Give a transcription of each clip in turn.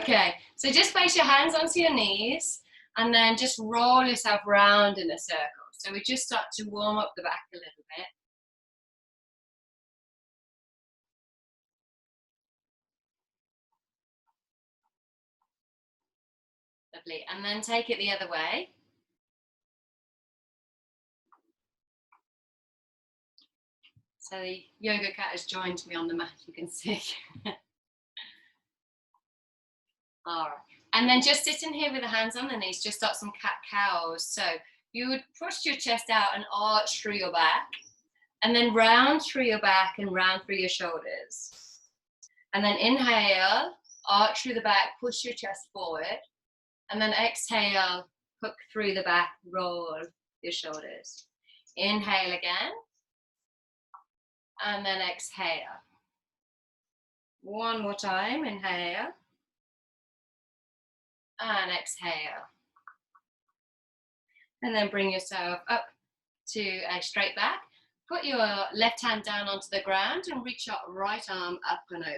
Okay, so just place your hands onto your knees and then just roll yourself round in a circle. So we just start to warm up the back a little bit. Lovely, and then take it the other way. So the yoga cat has joined me on the mat, you can see. All right, and then just sitting here with the hands on the knees, just start some cat-cows. So you would push your chest out and arch through your back, and then round through your back and round through your shoulders. And then inhale, arch through the back, push your chest forward, and then exhale, hook through the back, roll your shoulders. Inhale again, and then exhale. One more time, inhale, and exhale. And then bring yourself up to a straight back. Put your left hand down onto the ground and reach your right arm up and over.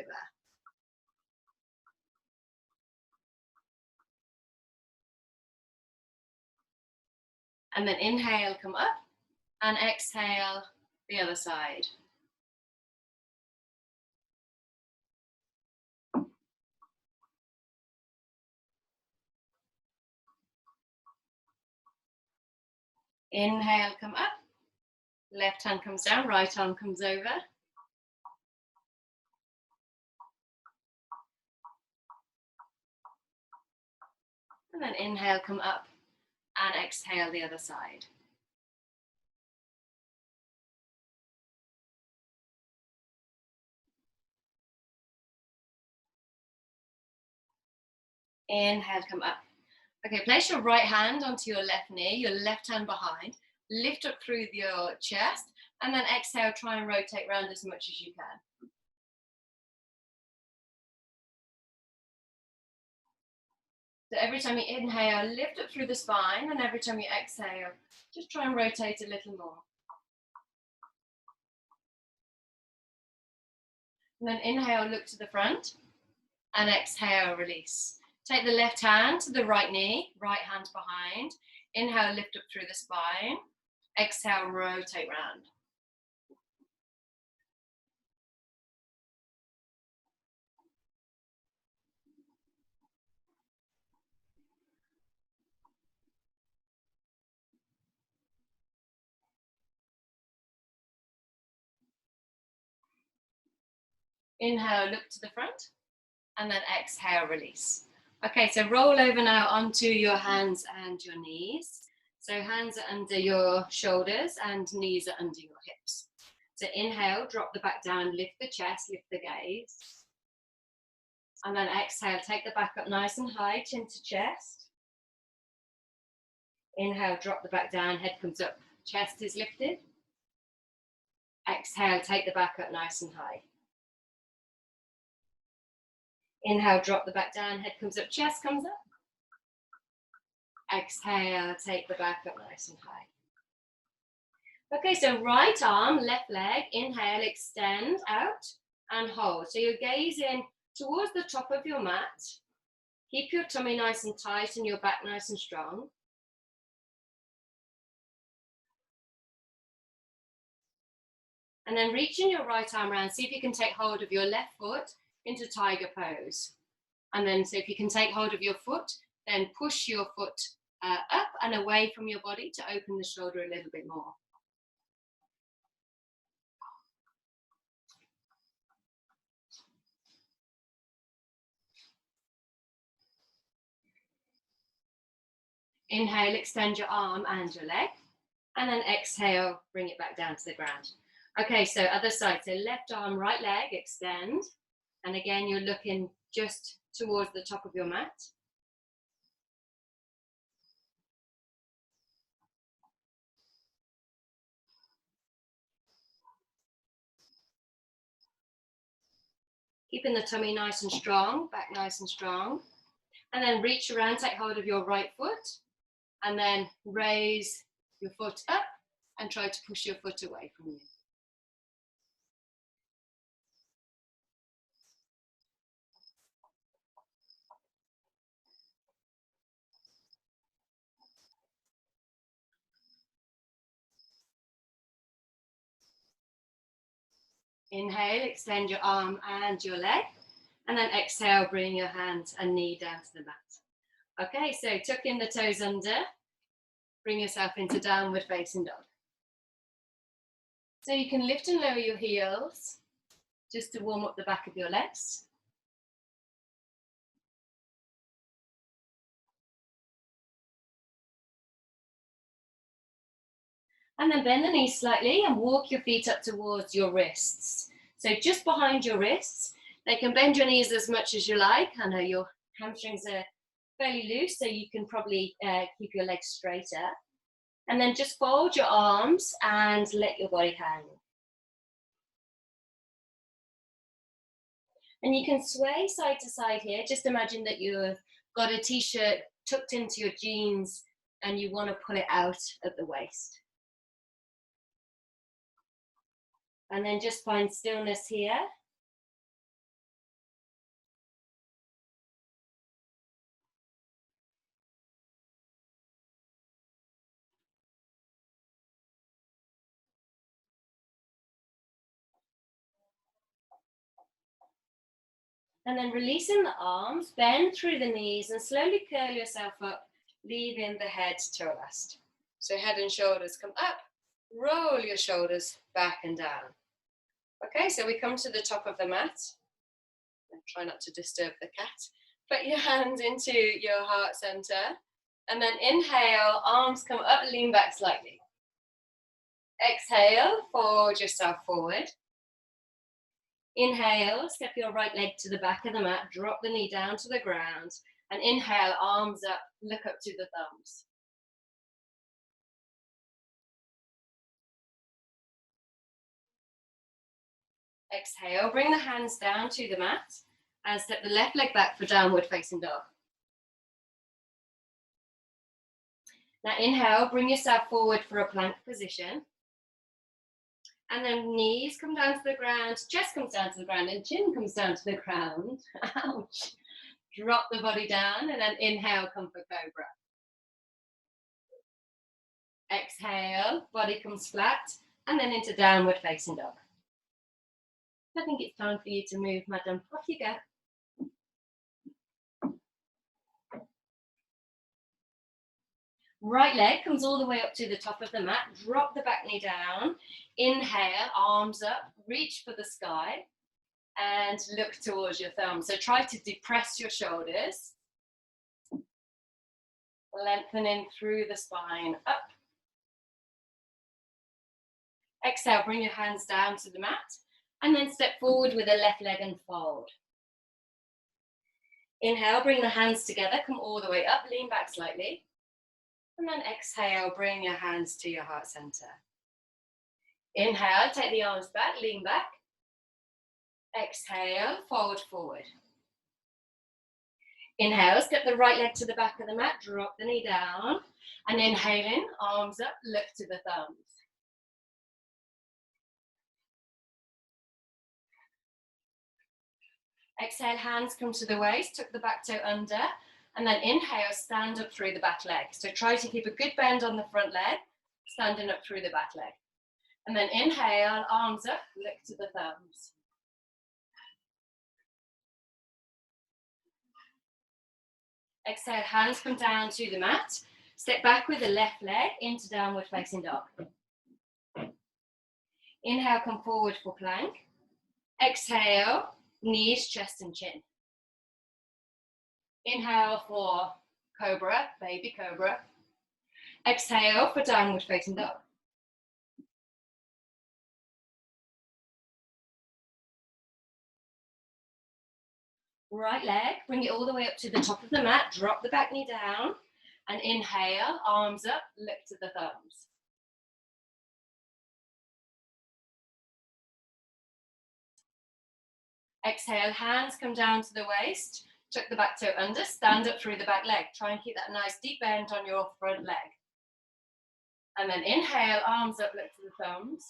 And then inhale, come up, and exhale the other side. Inhale, come up, left hand comes down, right arm comes over. And then inhale, come up, and exhale the other side. Inhale, come up. Okay, place your right hand onto your left knee, your left hand behind, lift up through your chest, and then exhale, try and rotate around as much as you can. So every time you inhale, lift up through the spine, and every time you exhale, just try and rotate a little more. And then inhale, look to the front, and exhale, release. Take the left hand to the right knee, right hand behind. Inhale, lift up through the spine. Exhale, rotate round. Inhale, look to the front, and then exhale, release. Okay, so roll over now onto your hands and your knees. So hands are under your shoulders and knees are under your hips. So inhale, drop the back down, lift the chest, lift the gaze. And then exhale, take the back up nice and high, chin to chest. Inhale, drop the back down, head comes up, chest is lifted. Exhale, take the back up nice and high. Inhale, drop the back down, head comes up, chest comes up. Exhale, take the back up nice and high. Okay, so right arm, left leg, inhale, extend out and hold. So you're gazing towards the top of your mat. Keep your tummy nice and tight and your back nice and strong. And then reaching your right arm around, see if you can take hold of your left foot into tiger pose. And then so if you can take hold of your foot, then push your foot up and away from your body to open the shoulder a little bit more. Inhale, extend your arm and your leg. And then exhale, bring it back down to the ground. Okay, so other side. So left arm, right leg, extend. And again, you're looking just towards the top of your mat. Keeping the tummy nice and strong, back nice and strong. And then reach around, take hold of your right foot. And then raise your foot up and try to push your foot away from you. Inhale, extend your arm and your leg. And then exhale, bring your hand and knee down to the mat. Okay, so tuck in the toes under. Bring yourself into downward facing dog. So you can lift and lower your heels just to warm up the back of your legs. And then bend the knees slightly and walk your feet up towards your wrists. So just behind your wrists, they can bend your knees as much as you like. I know your hamstrings are fairly loose, so you can probably keep your legs straighter. And then just fold your arms and let your body hang. And you can sway side to side here. Just imagine that you've got a t-shirt tucked into your jeans and you want to pull it out at the waist. And then just find stillness here. And then releasing the arms, bend through the knees and slowly curl yourself up, leaving the head to rest. So head and shoulders come up, roll your shoulders back and down. Okay, so we come to the top of the mat. And try not to disturb the cat. Put your hands into your heart center. And then inhale, arms come up, lean back slightly. Exhale, fold yourself forward. Inhale, step your right leg to the back of the mat, drop the knee down to the ground, and inhale, arms up, look up to the thumbs. Exhale, bring the hands down to the mat, and step the left leg back for downward facing dog. Now inhale, bring yourself forward for a plank position. And then knees come down to the ground, chest comes down to the ground, and chin comes down to the ground. Ouch. Drop the body down, and then inhale, come for cobra. Exhale, body comes flat, and then into downward facing dog. I think it's time for you to move, madam. Off you go. Right leg comes all the way up to the top of the mat. Drop the back knee down. Inhale, arms up, reach for the sky, and look towards your thumb. So try to depress your shoulders. Lengthening through the spine, up. Exhale, bring your hands down to the mat, and then step forward with the left leg and fold. Inhale, bring the hands together, come all the way up, lean back slightly. And then exhale, bring your hands to your heart center. Inhale, take the arms back, lean back. Exhale, fold forward. Inhale, step the right leg to the back of the mat, drop the knee down. And inhaling, arms up, look to the thumbs. Exhale, hands come to the waist, tuck the back toe under. And then inhale, stand up through the back leg. So try to keep a good bend on the front leg, standing up through the back leg. And then inhale, arms up, look to the thumbs. Exhale, hands come down to the mat. Step back with the left leg into downward facing dog. Inhale, come forward for plank. Exhale, knees, chest and chin. Inhale for cobra, baby cobra. Exhale for downward facing dog. Right leg, bring it all the way up to the top of the mat, drop the back knee down, and inhale, arms up, look to the thumbs. Exhale, hands come down to the waist, tuck the back toe under, stand up through the back leg. Try and keep that nice deep bend on your front leg. And then inhale, arms up, look to the thumbs.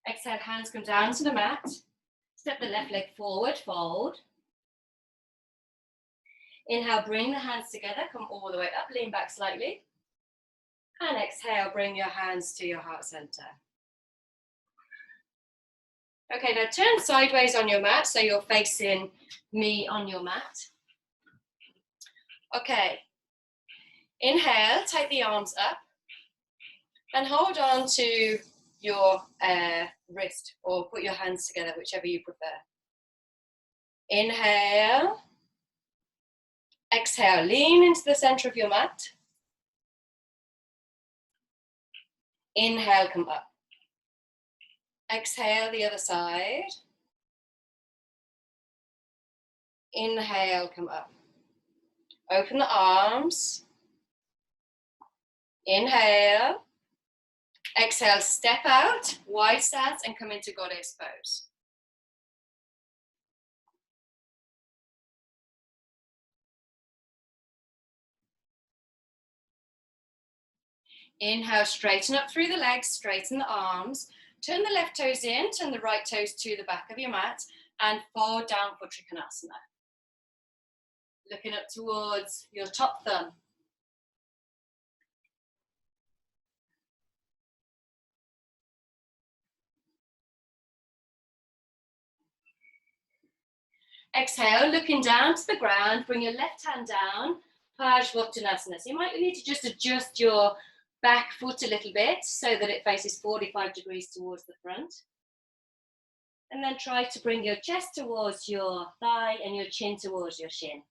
Exhale, hands come down to the mat. Step the left leg forward, fold. Inhale, bring the hands together, come all the way up, lean back slightly. And exhale, bring your hands to your heart center. Okay, now turn sideways on your mat so you're facing me on your mat. Okay, inhale, take the arms up and hold on to your wrist or put your hands together, whichever you prefer. Inhale, exhale, lean into the center of your mat. Inhale, come up. Exhale, the other side. Inhale, come up. Open the arms. Inhale. Exhale, step out, wide stance, and come into goddess pose. Inhale, straighten up through the legs, straighten the arms. Turn the left toes in, turn the right toes to the back of your mat, and forward down for Trikonasana. Looking up towards your top thumb. Exhale, looking down to the ground, bring your left hand down, Parsvottanasana. So you might need to just adjust your back foot a little bit so that it faces 45 degrees towards the front. And then try to bring your chest towards your thigh and your chin towards your shin.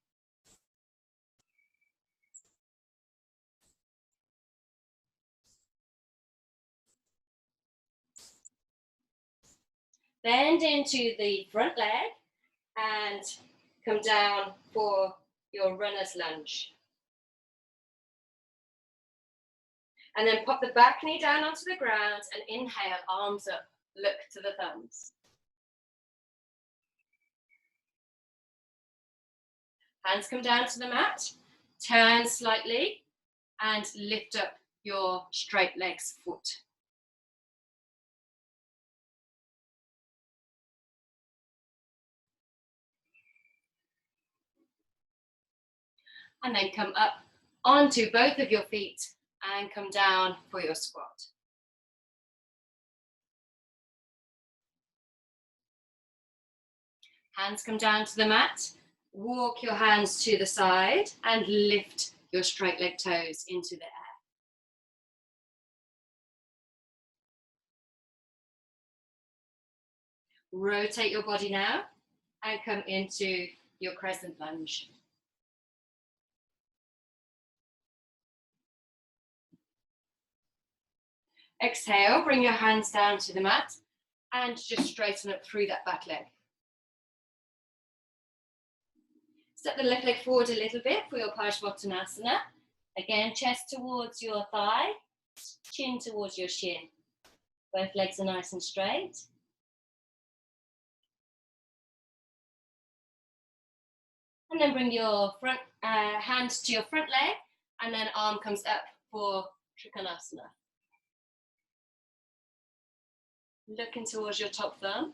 Bend into the front leg and come down for your runner's lunge. And then pop the back knee down onto the ground and inhale, arms up, look to the thumbs. Hands come down to the mat, turn slightly and lift up your straight legs foot. And then come up onto both of your feet and come down for your squat. Hands come down to the mat, walk your hands to the side and lift your straight leg toes into the air. Rotate your body now and come into your crescent lunge. Exhale, bring your hands down to the mat and just straighten up through that back leg. Step the left leg forward a little bit for your Parsvottanasana. Again, chest towards your thigh, chin towards your shin. Both legs are nice and straight. And then bring your front hand to your front leg and then arm comes up for Trikonasana. Looking towards your top thumb.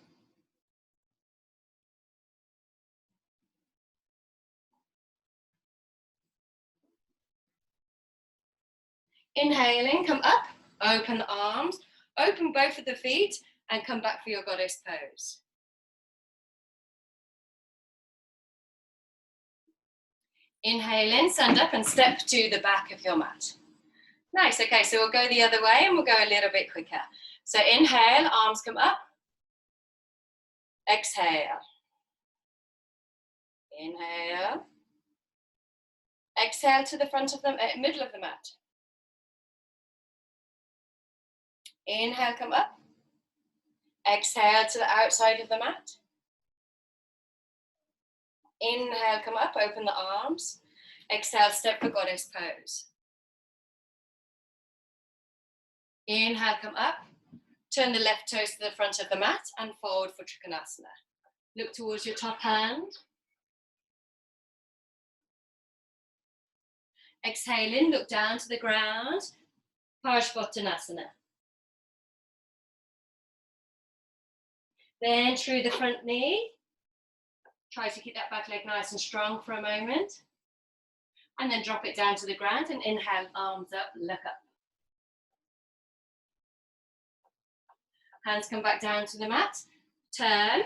Inhaling, come up, open the arms, open both of the feet and come back for your goddess pose. Inhale in, stand up and step to the back of your mat. Nice, okay, so we'll go the other way and we'll go a little bit quicker. So inhale, arms come up. Exhale. Inhale. Exhale to the front of the middle of the mat. Inhale, come up. Exhale to the outside of the mat. Inhale, come up, open the arms. Exhale, step for goddess pose. Inhale, come up. Turn the left toes to the front of the mat and forward for Trikonasana. Look towards your top hand. Exhale in, look down to the ground. Parsvottanasana. Then through the front knee. Try to keep that back leg nice and strong for a moment. And then drop it down to the ground and inhale, arms up, look up. Hands come back down to the mat. Turn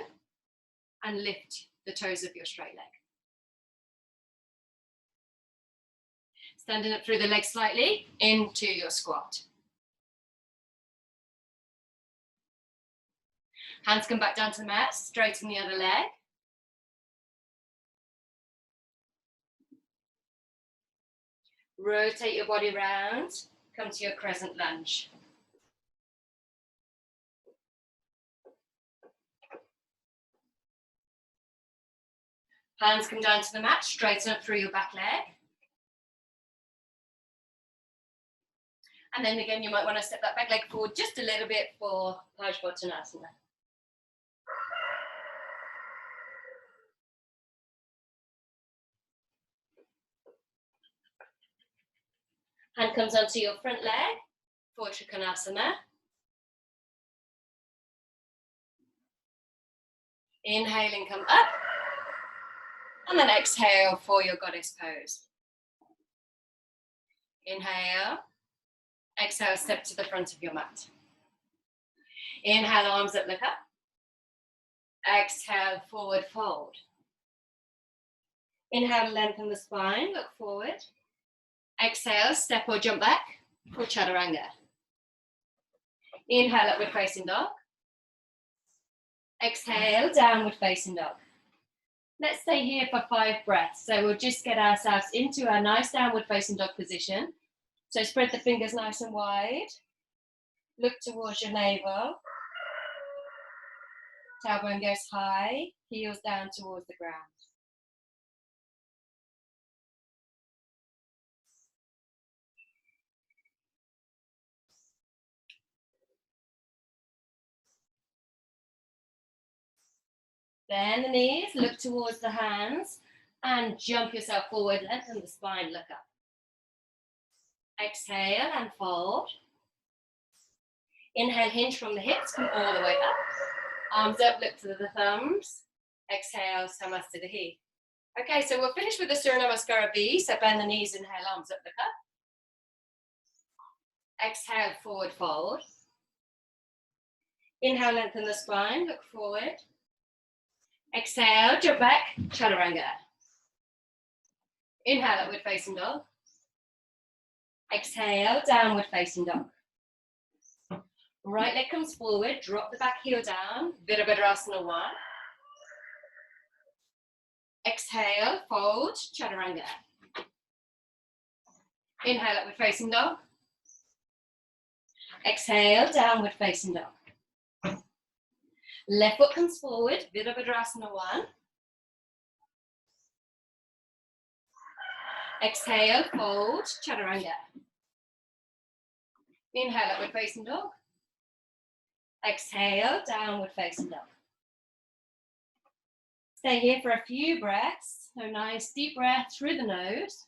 and lift the toes of your straight leg. Standing up through the legs slightly into your squat. Hands come back down to the mat, straighten the other leg. Rotate your body round, come to your crescent lunge. Hands come down to the mat, straighten up through your back leg. And then again, you might want to step that back leg forward just a little bit for Parsvottanasana. Hand comes onto your front leg for Trikonasana. Inhaling, come up. And then exhale for your goddess pose. Inhale. Exhale, step to the front of your mat. Inhale, arms up, look up. Exhale, forward fold. Inhale, lengthen the spine, look forward. Exhale, step or jump back for Chaturanga. Inhale, upward facing dog. Exhale, downward facing dog. Let's stay here for 5 breaths. So we'll just get ourselves into our nice downward facing dog position. So spread the fingers nice and wide. Look towards your navel. Tailbone goes high, heels down towards the ground. Bend the knees, look towards the hands, and jump yourself forward, lengthen the spine, look up. Exhale and fold. Inhale, hinge from the hips, come all the way up. Arms up, look to the thumbs. Exhale, Samasthiti. Okay, so we'll finish with the Surya Namaskara B. So bend the knees, inhale, arms up, look up. Exhale, forward fold. Inhale, lengthen the spine, look forward. Exhale, jump back, Chaturanga. Inhale, upward facing dog. Exhale, downward facing dog. Right leg comes forward, drop the back heel down, Virabhadrasana 1. Exhale, fold, Chaturanga. Inhale, upward facing dog. Exhale, downward facing dog. Left foot comes forward, Virabhadrasana 1. Exhale, fold, Chaturanga. Inhale, upward facing dog. Exhale, downward facing dog. Stay here for a few breaths. So nice deep breath through the nose.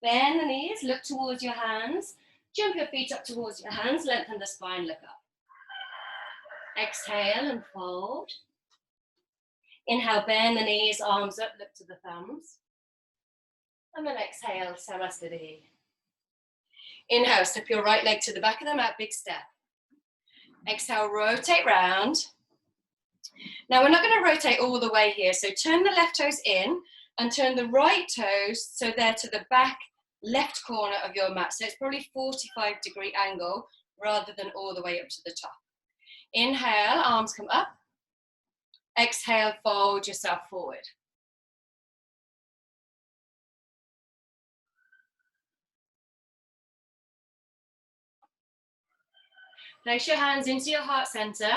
Bend the knees, look towards your hands. Jump your feet up towards your hands, lengthen the spine, look up. Exhale and fold. Inhale, bend the knees, arms up, look to the thumbs. And then exhale, Samasthiti. Inhale, step your right leg to the back of the mat, big step. Exhale, rotate round. Now we're not going to rotate all the way here, so turn the left toes in and turn the right toes so they're to the back left corner of your mat. So it's probably 45-degree angle rather than all the way up to the top. Inhale, arms come up. Exhale, fold yourself forward. Place your hands into your heart center.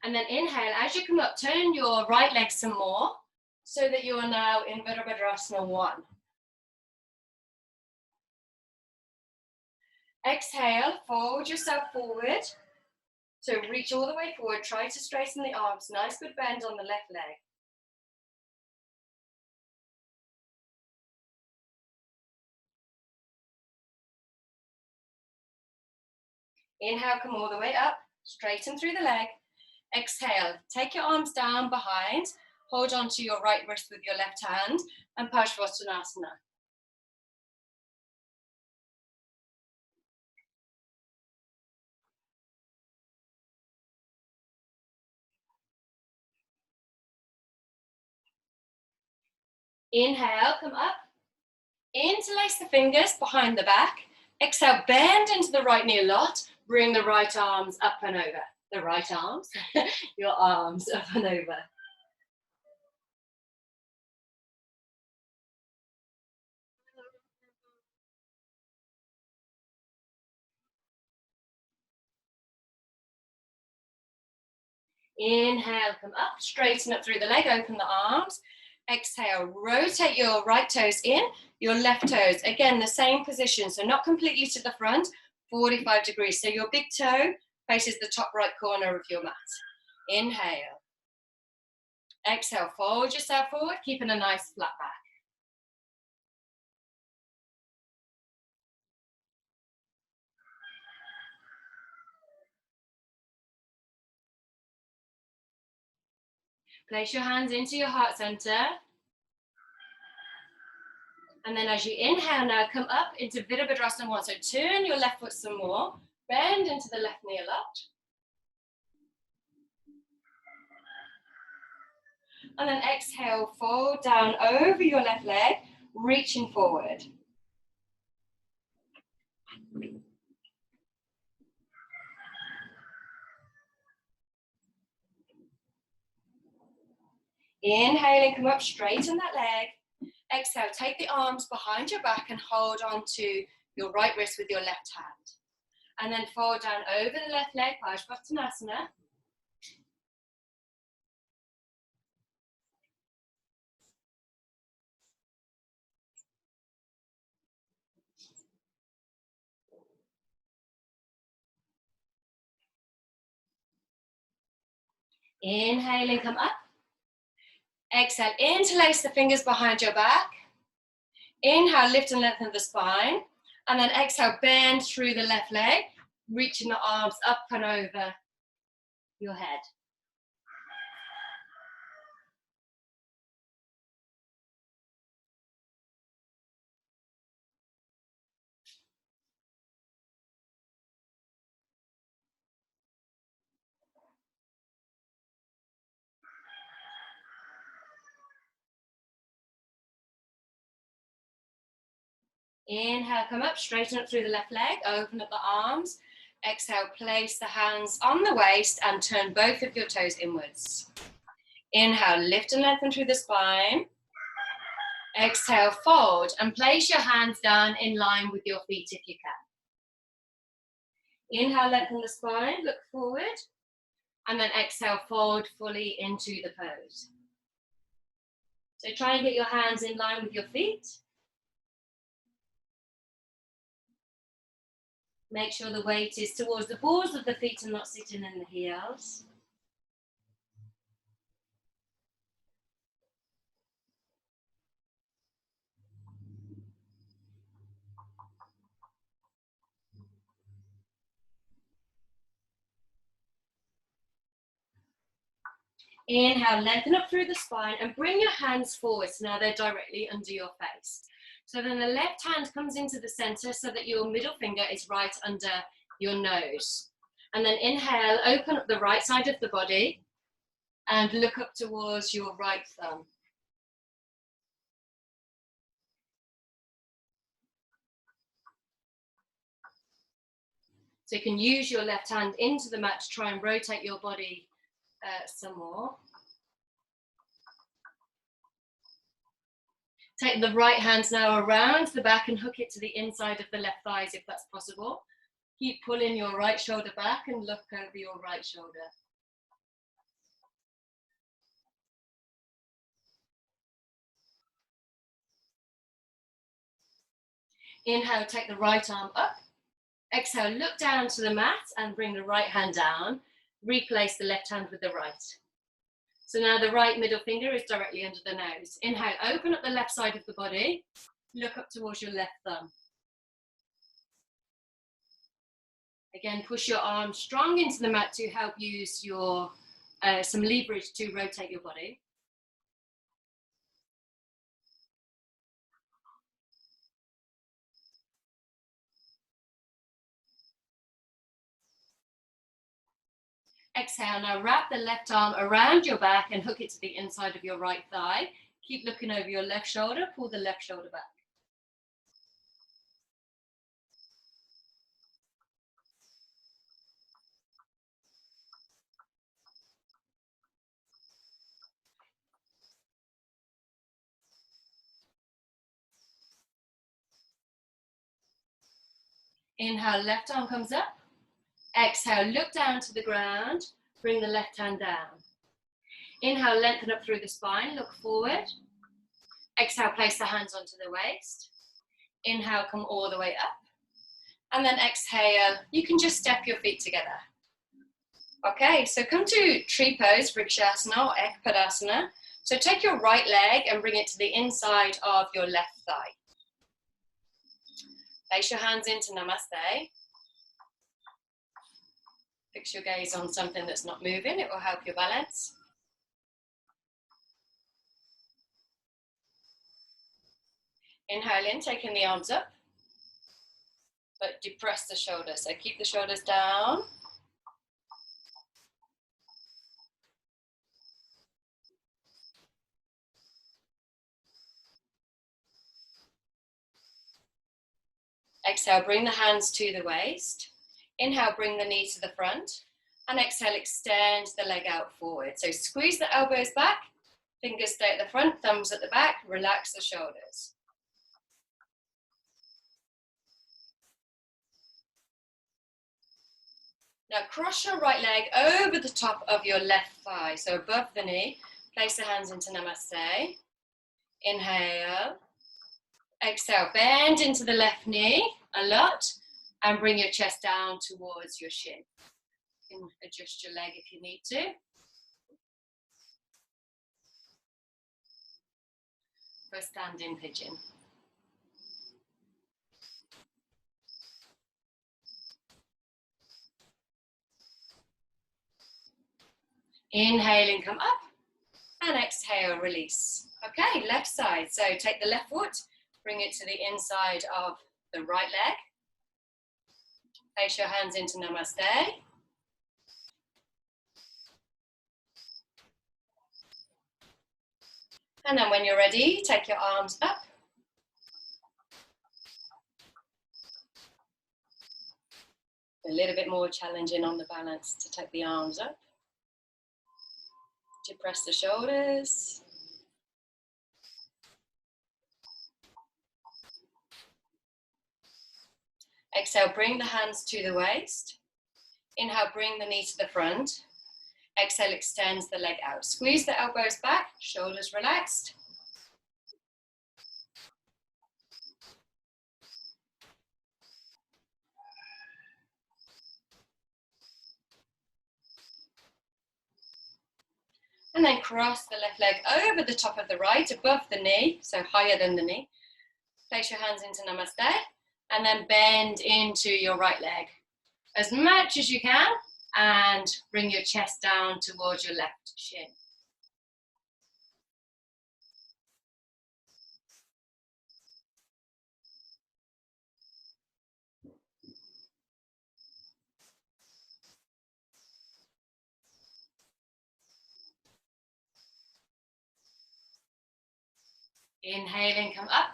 And then inhale, as you come up, turn your right leg some more so that you are now in Virabhadrasana 1. Exhale, fold yourself forward. So reach all the way forward, try to straighten the arms, nice good bend on the left leg. Inhale, come all the way up, straighten through the leg. Exhale, take your arms down behind, hold on to your right wrist with your left hand, and Parsvottanasana. Inhale, come up, interlace the fingers behind the back. Exhale, bend into the right knee a lot, bring the right arms up and over. The right arms, your arms up and over. Inhale, come up, straighten up through the leg, open the arms. Exhale, rotate your right toes in, your left toes. Again, the same position, so not completely to the front, 45 degrees. So your big toe faces the top right corner of your mat. Inhale. Exhale, fold yourself forward, keeping a nice flat back. Place your hands into your heart center. And then as you inhale now, come up into Virabhadrasana 1. So turn your left foot some more, bend into the left knee a lot. And then exhale, fold down over your left leg, reaching forward. Inhaling, come up, straighten that leg. Exhale, take the arms behind your back and hold on to your right wrist with your left hand. And then fold down over the left leg, Parsvottanasana. Inhaling, come up. Exhale, interlace the fingers behind your back. Inhale, lift and lengthen the spine. And then exhale, bend through the left leg, reaching the arms up and over your head. Inhale, come up, straighten up through the left leg, open up the arms. Exhale, place the hands on the waist and turn both of your toes inwards. Inhale, lift and lengthen through the spine. Exhale, fold and place your hands down in line with your feet if you can. Inhale, lengthen the spine, look forward. And then exhale, fold fully into the pose. So try and get your hands in line with your feet. Make sure the weight is towards the balls of the feet and not sitting in the heels. Inhale, lengthen up through the spine and bring your hands forward. So now they're directly under your face. So then the left hand comes into the center so that your middle finger is right under your nose. And then inhale, open up the right side of the body and look up towards your right thumb. So you can use your left hand into the mat to try and rotate your body some more. Take the right hand now around the back and hook it to the inside of the left thighs if that's possible. Keep pulling your right shoulder back and look over your right shoulder. Inhale, take the right arm up. Exhale, look down to the mat and bring the right hand down. Replace the left hand with the right. So now the right middle finger is directly under the nose. Inhale, open up the left side of the body. Look up towards your left thumb. Again, push your arms strong into the mat to help use your some leverage to rotate your body. Exhale, now wrap the left arm around your back and hook it to the inside of your right thigh. Keep looking over your left shoulder, pull the left shoulder back. Inhale, left arm comes up. Exhale, look down to the ground. Bring the left hand down. Inhale, lengthen up through the spine, look forward. Exhale, place the hands onto the waist. Inhale, come all the way up. And then exhale, you can just step your feet together. Okay, so come to tree pose, Vrikshasana or Ekpadasana. So take your right leg and bring it to the inside of your left thigh. Place your hands into Namaste. Fix your gaze on something that's not moving, it will help your balance. Inhale in, taking the arms up, but depress the shoulders. So keep the shoulders down. Exhale, bring the hands to the waist. Inhale, bring the knee to the front. And exhale, extend the leg out forward. So squeeze the elbows back, fingers stay at the front, thumbs at the back, relax the shoulders. Now cross your right leg over the top of your left thigh, so above the knee. Place the hands into Namaste. Inhale. Exhale, bend into the left knee a lot and bring your chest down towards your shin. You can adjust your leg if you need to. For standing pigeon. Inhaling, come up, and exhale, release. Okay, left side. So take the left foot, bring it to the inside of the right leg. Place your hands into Namaste. And then when you're ready, take your arms up. A little bit more challenging on the balance to take the arms up. Depress the shoulders. Exhale, bring the hands to the waist. Inhale, bring the knee to the front. Exhale, extends the leg out. Squeeze the elbows back, shoulders relaxed. And then cross the left leg over the top of the right, above the knee, so higher than the knee. Place your hands into Namaste, and then bend into your right leg as much as you can, and bring your chest down towards your left shin. Inhaling, come up.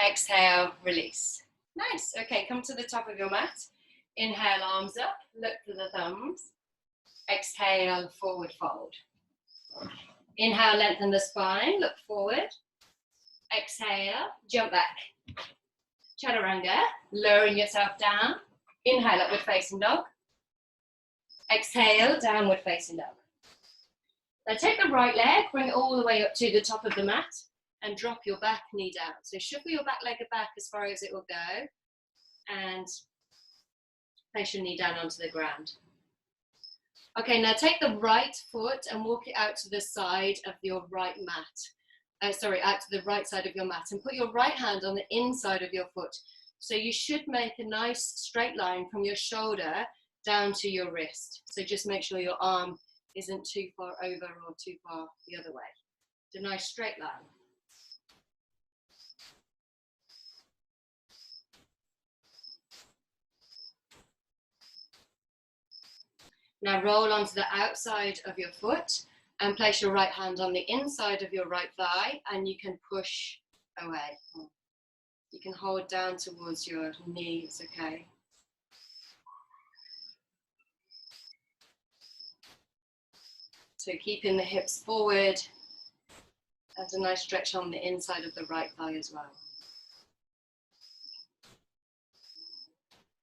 Exhale, release. Nice. Okay, come to the top of your mat. Inhale, arms up, look to the thumbs. Exhale, forward fold. Inhale, lengthen the spine, look forward. Exhale, jump back. Chaturanga, lowering yourself down. Inhale, upward facing dog. Exhale, downward facing dog. Now take the right leg, bring it all the way up to the top of the mat and drop your back knee down. So shuffle your back leg back as far as it will go and place your knee down onto the ground. Okay, now take the right foot and walk it out to the side of your right mat. Out to the right side of your mat and put your right hand on the inside of your foot. So you should make a nice straight line from your shoulder down to your wrist. So just make sure your arm isn't too far over or too far the other way. It's a nice straight line. Now roll onto the outside of your foot and place your right hand on the inside of your right thigh, and you can push away. You can hold down towards your knees, okay? So keeping the hips forward, and a nice stretch on the inside of the right thigh as well.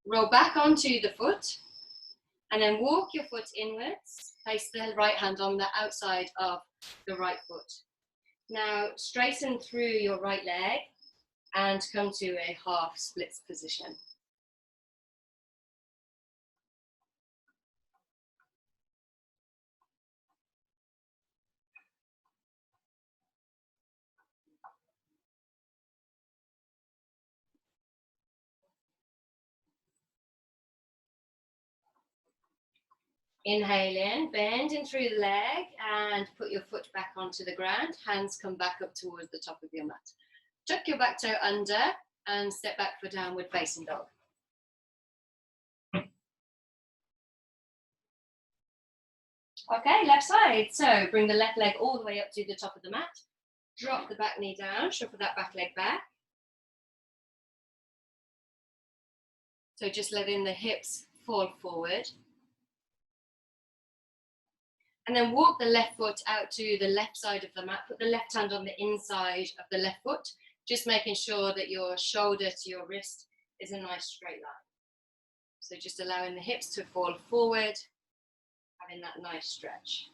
Roll back onto the foot, and then walk your foot inwards. Place the right hand on the outside of the right foot. Now straighten through your right leg and come to a half splits position. Inhale in, bending through the leg, and put your foot back onto the ground. Hands come back up towards the top of your mat. Tuck your back toe under and step back for downward facing dog. Okay, left side. So bring the left leg all the way up to the top of the mat. Drop the back knee down, shuffle that back leg back. So just letting the hips fall forward. And then walk the left foot out to the left side of the mat. Put the left hand on the inside of the left foot, just making sure that your shoulder to your wrist is a nice straight line. So just allowing the hips to fall forward, having that nice stretch.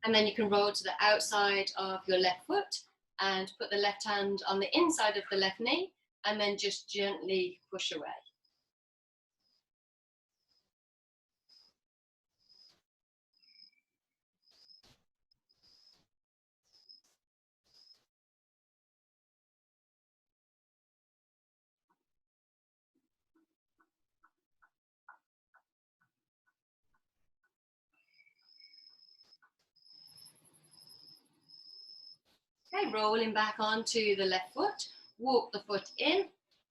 And then you can roll to the outside of your left foot and put the left hand on the inside of the left knee, and then just gently push away. Okay, rolling back onto the left foot, walk the foot in,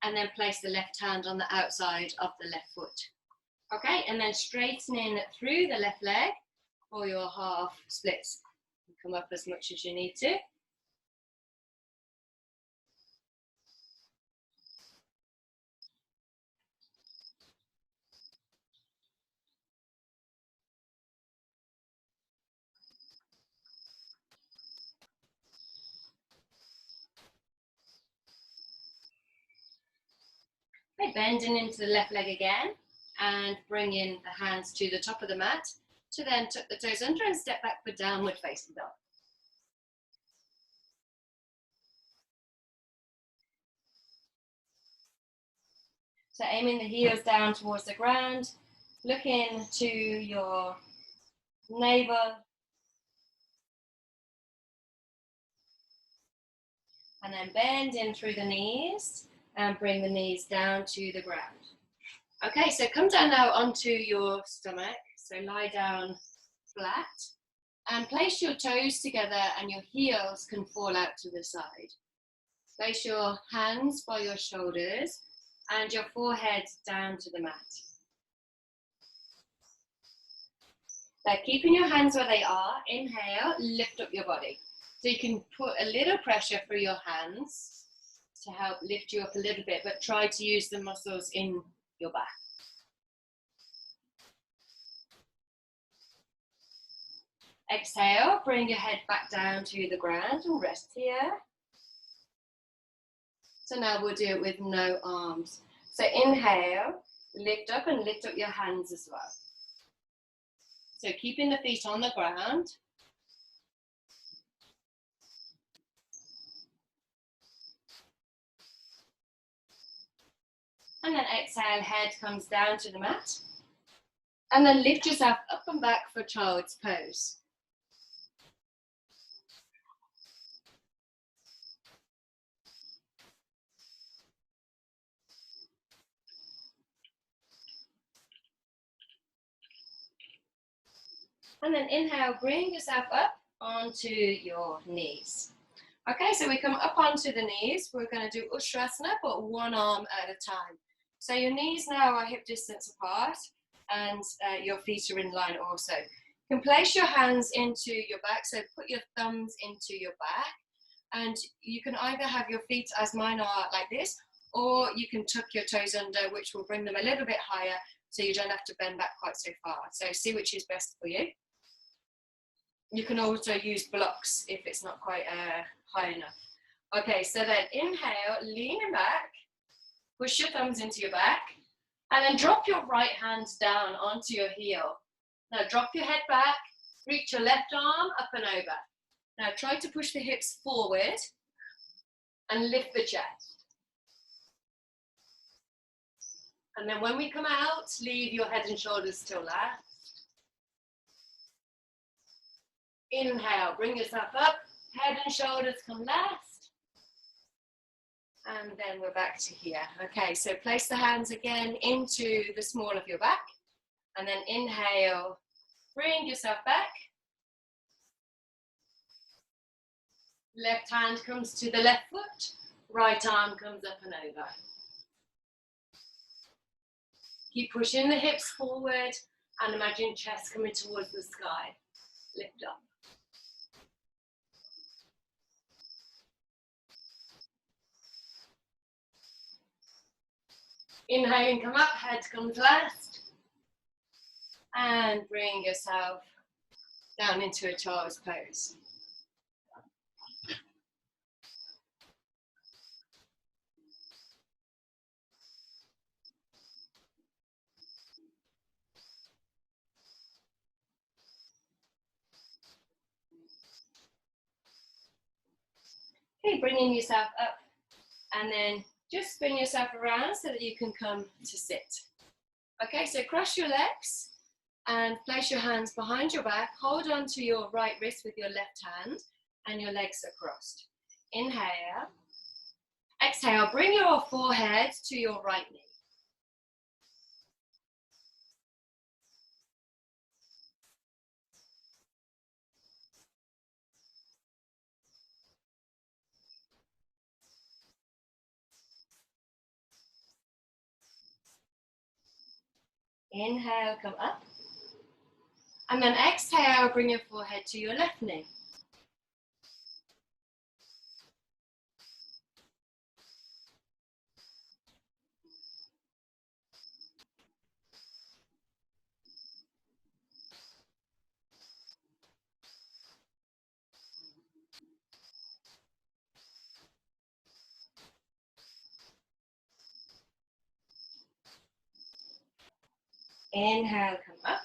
and then place the left hand on the outside of the left foot. Okay, and then straightening through the left leg for your half splits. Come up as much as you need to. Okay, bending into the left leg again and bringing the hands to the top of the mat to then tuck the toes under and step back for downward facing dog. So aiming the heels down towards the ground, looking to your navel, and then bend in through the knees and bring the knees down to the ground. Okay, so come down now onto your stomach. So lie down flat and place your toes together and your heels can fall out to the side. Place your hands by your shoulders and your forehead down to the mat. Now keeping your hands where they are, inhale, lift up your body. So you can put a little pressure through your hands to help lift you up a little bit, but try to use the muscles in your back. Exhale, bring your head back down to the ground and rest here. So now we'll do it with no arms. So inhale, lift up and lift up your hands as well. So keeping the feet on the ground. And then exhale, head comes down to the mat. And then lift yourself up and back for child's pose. And then inhale, bring yourself up onto your knees. Okay, so we come up onto the knees. We're going to do Ustrasana, but one arm at a time. So your knees now are hip distance apart, and your feet are in line also. You can place your hands into your back, so put your thumbs into your back, and you can either have your feet as mine are like this, or you can tuck your toes under, which will bring them a little bit higher, so you don't have to bend back quite so far. So see which is best for you. You can also use blocks if it's not quite high enough. Okay, so then inhale, leaning back, push your thumbs into your back, and then drop your right hand down onto your heel. Now drop your head back, reach your left arm up and over. Now try to push the hips forward and lift the chest. And then when we come out, leave your head and shoulders till last. Inhale, bring yourself up, head and shoulders come last. And then we're back to here. Okay, so place the hands again into the small of your back. And then inhale, bring yourself back. Left hand comes to the left foot, right arm comes up and over. Keep pushing the hips forward and imagine chest coming towards the sky. Lift up. Inhale and come up, head comes last. And bring yourself down into a child's pose. Okay, bringing yourself up and then just spin yourself around so that you can come to sit. Okay, so cross your legs and place your hands behind your back. Hold on to your right wrist with your left hand and your legs are crossed. Inhale. Exhale, bring your forehead to your right knee. Inhale, come up. And then exhale, bring your forehead to your left knee. Inhale, come up.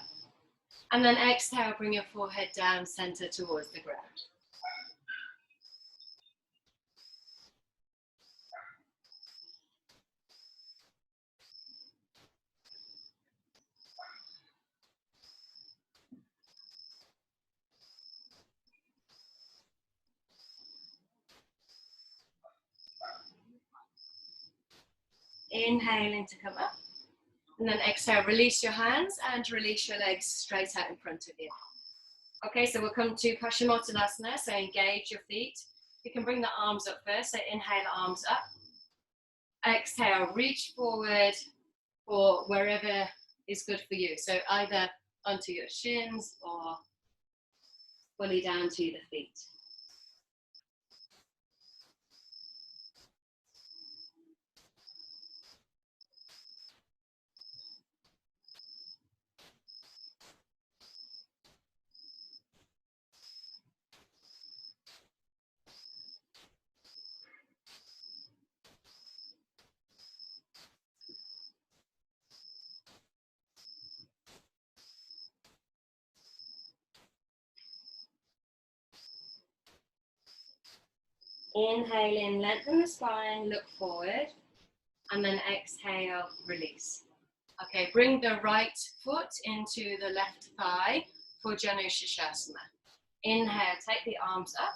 And then exhale, bring your forehead down, center towards the ground. Inhaling to come up. And then exhale, release your hands and release your legs straight out in front of you. Okay, so we'll come to Paschimottanasana, so engage your feet. You can bring the arms up first, so inhale, arms up. Exhale, reach forward or wherever is good for you. So either onto your shins or fully down to the feet. Inhale in, lengthen the spine, look forward, and then exhale, release. Okay, bring the right foot into the left thigh for Janushirshasana. Inhale, take the arms up.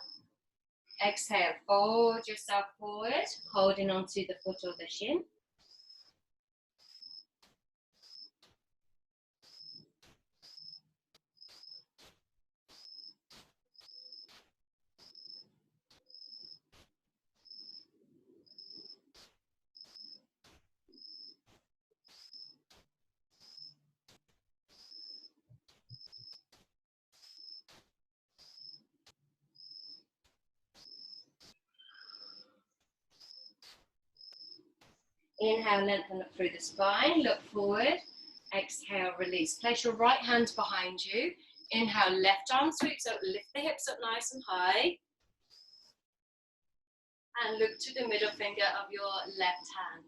Exhale, fold yourself forward, holding onto the foot or the shin. Inhale, lengthen up through the spine, look forward. Exhale, release. Place your right hand behind you. Inhale, left arm sweeps up, lift the hips up nice and high. And look to the middle finger of your left hand.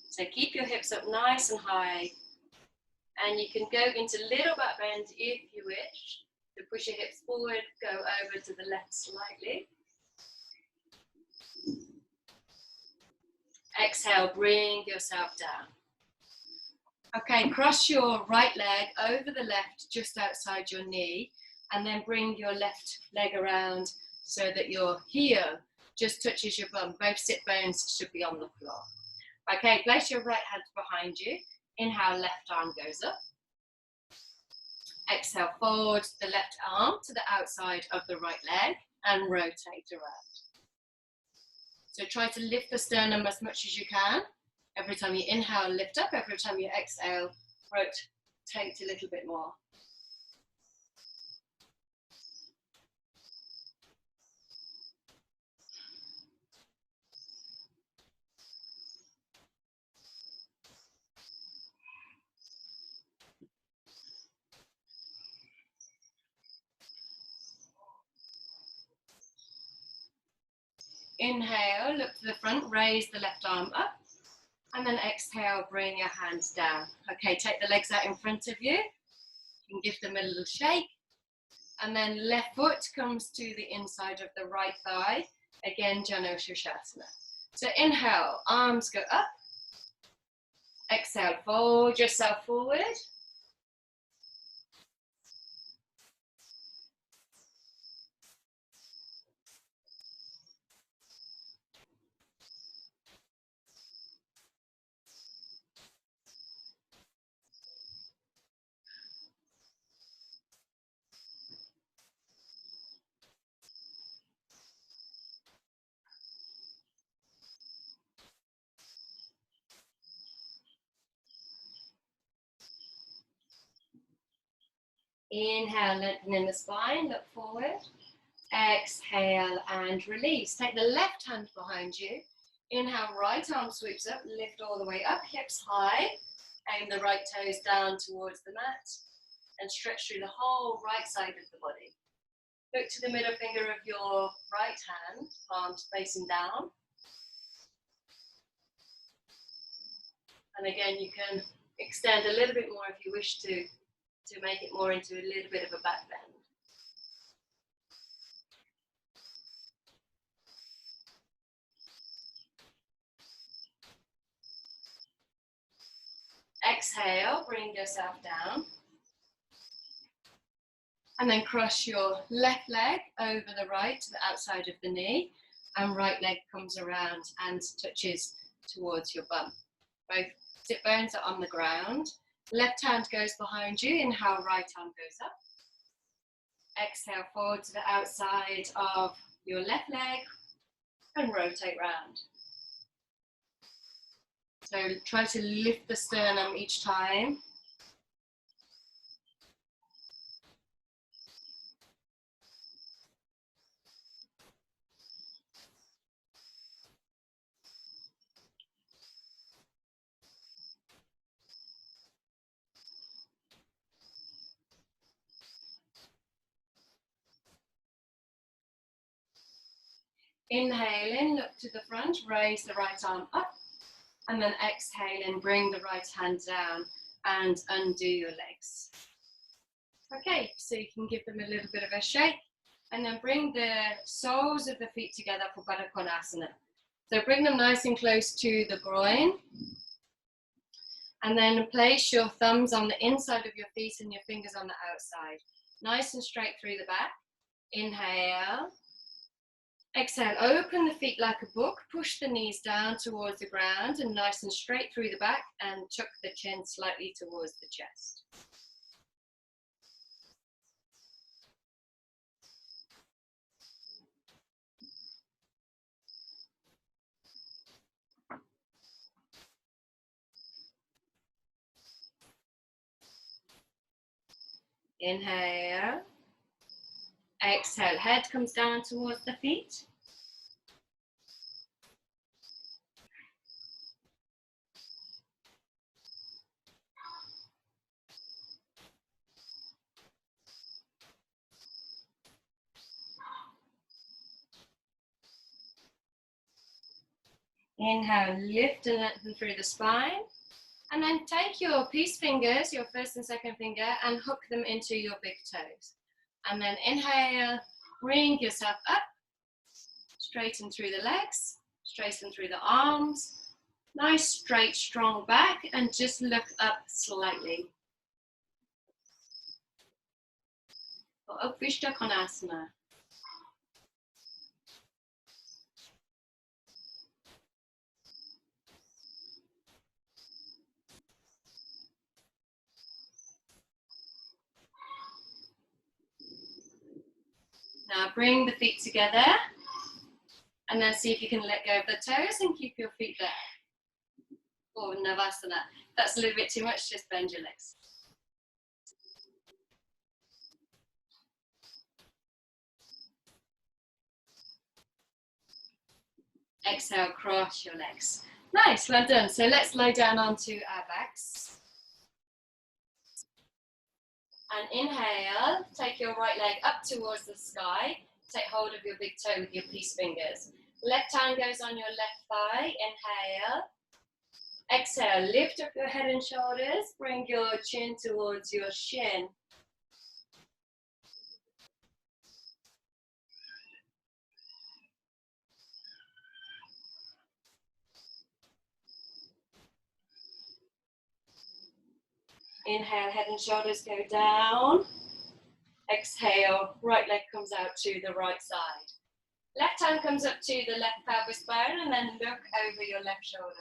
So keep your hips up nice and high. And you can go into little back bend if you wish. So push your hips forward, go over to the left slightly. Exhale, bring yourself down. Okay, cross your right leg over the left just outside your knee, and then bring your left leg around so that your heel just touches your bum. Both sit bones should be on the floor. Okay, place your right hand behind you. Inhale, left arm goes up. Exhale, forward the left arm to the outside of the right leg and rotate around. So try to lift the sternum as much as you can. Every time you inhale, lift up. Every time you exhale, rotate a little bit more. Inhale, look to the front, raise the left arm up. And then exhale, bring your hands down. Okay, take the legs out in front of you. You can give them a little shake. And then left foot comes to the inside of the right thigh. Again, Janushirshasana. So inhale, arms go up. Exhale, fold yourself forward. Inhale, lengthening the spine, look forward. Exhale and release. Take the left hand behind you. Inhale, right arm sweeps up, lift all the way up, hips high. Aim the right toes down towards the mat and stretch through the whole right side of the body. Look to the middle finger of your right hand, palms facing down. And again, you can extend a little bit more if you wish to make it more into a little bit of a back bend. Exhale, bring yourself down. And then cross your left leg over the right to the outside of the knee, and right leg comes around and touches towards your bum. Both sit bones are on the ground. Left hand goes behind you. Inhale, right arm goes up. Exhale, forward to the outside of your left leg and rotate round. So try to lift the sternum each time. Inhale in, look to the front, raise the right arm up, and then exhale and bring the right hand down and undo your legs. Okay, so you can give them a little bit of a shake, and then bring the soles of the feet together for Baddha Konasana. So bring them nice and close to the groin. And then place your thumbs on the inside of your feet and your fingers on the outside. Nice and straight through the back. Inhale. Exhale, open the feet like a book, push the knees down towards the ground and nice and straight through the back and tuck the chin slightly towards the chest. Inhale. Exhale, head comes down towards the feet. Inhale, lift and lengthen through the spine. And then take your peace fingers, your first and second finger, and hook them into your big toes. And then inhale, bring yourself up, straighten through the legs, straighten through the arms. Nice, straight, strong back, and just look up slightly. Upvishta Konasana. Now bring the feet together and then see if you can let go of the toes and keep your feet there. Or Navasana. If that's a little bit too much, just bend your legs. Exhale, cross your legs. Nice, well done. So let's lie down onto our backs. And inhale, take your right leg up towards the sky. Take hold of your big toe with your peace fingers. Left hand goes on your left thigh. Inhale. Exhale, lift up your head and shoulders. Bring your chin towards your shin. Inhale, head and shoulders go down. Exhale, right leg comes out to the right side. Left hand comes up to the left pelvis bone and then look over your left shoulder.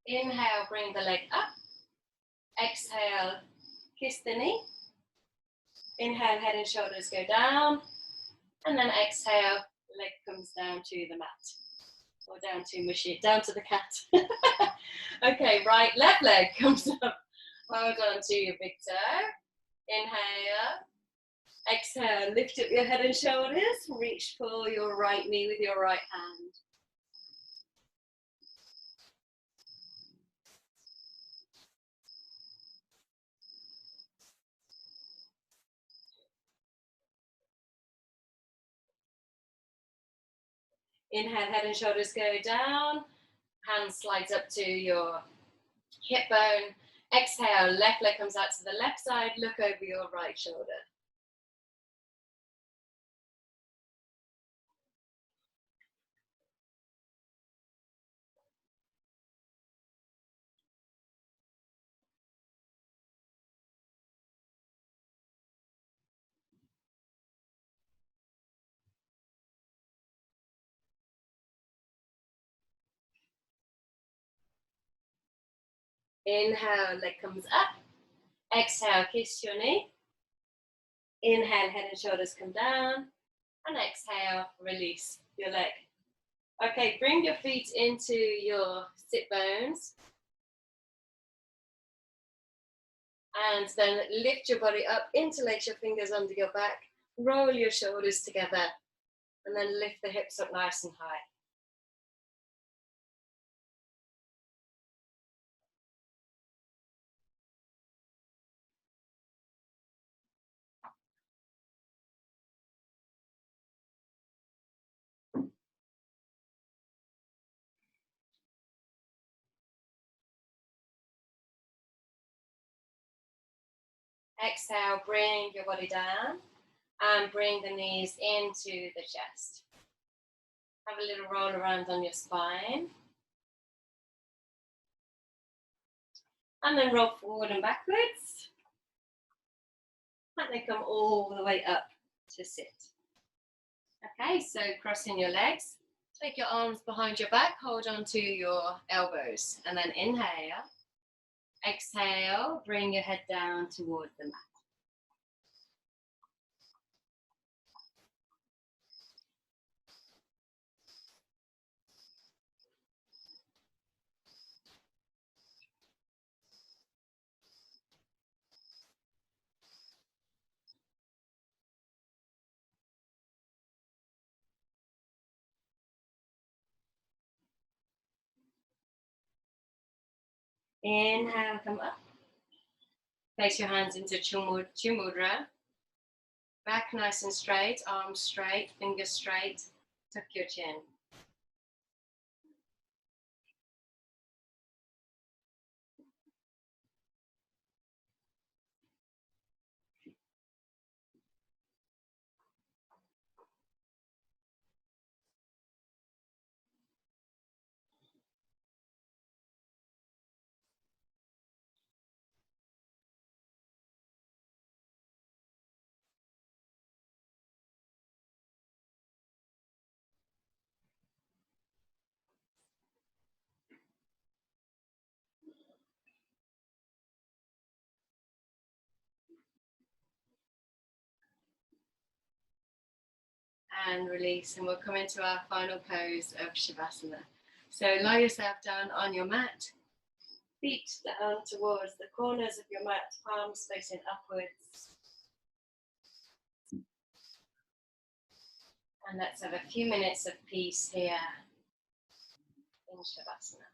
Inhale, bring the leg up. Exhale, kiss the knee. Inhale, head and shoulders go down. And then exhale, leg comes down to the mat. Or down to Mushi, down to the cat. Okay, right, left leg comes up. Hold on to your big toe. Inhale. Exhale, lift up your head and shoulders. Reach for your right knee with your right hand. Inhale, head and shoulders go down. Hand slides up to your hip bone. Exhale, left leg comes out to the left side. Look over your right shoulder. Inhale, leg comes up. Exhale, kiss your knee. Inhale, head and shoulders come down. And exhale, release your leg. Okay, bring your feet into your sit bones. And then lift your body up, interlace your fingers under your back, roll your shoulders together, and then lift the hips up nice and high. Exhale, bring your body down and bring the knees into the chest. Have a little roll around on your spine. And then roll forward and backwards. And then come all the way up to sit. Okay, so crossing your legs. Take your arms behind your back, hold on to your elbows. And then inhale. Exhale, bring your head down towards the mat. Inhale, come up. Place your hands into Mudra. Back nice and straight, arms straight, fingers straight. Tuck your chin. And release, and we'll come into our final pose of Shavasana. So lie yourself down on your mat, feet down towards the corners of your mat, palms facing upwards. And let's have a few minutes of peace here in Shavasana.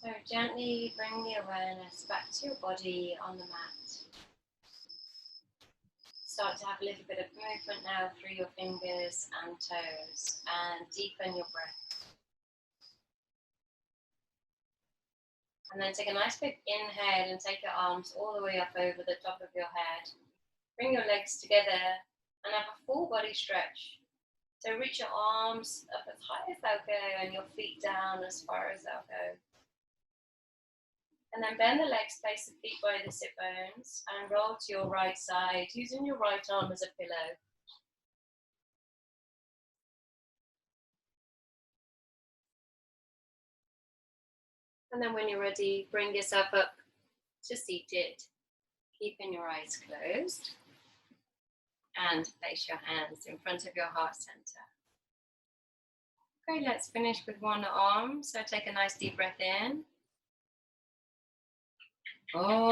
So gently bring the awareness back to your body on the mat. Start to have a little bit of movement now through your fingers and toes, and deepen your breath. And then take a nice big inhale and take your arms all the way up over the top of your head. Bring your legs together and have a full body stretch. So reach your arms up as high as they'll go and your feet down as far as they'll go. And then bend the legs, place the feet by the sit bones and roll to your right side, using your right arm as a pillow. And then when you're ready, bring yourself up to seated, keeping your eyes closed. And place your hands in front of your heart center. Okay, let's finish with one arm. So take a nice deep breath in. Oh.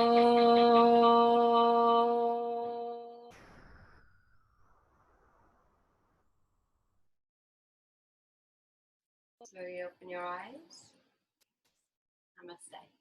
Slowly open your eyes. Namaste.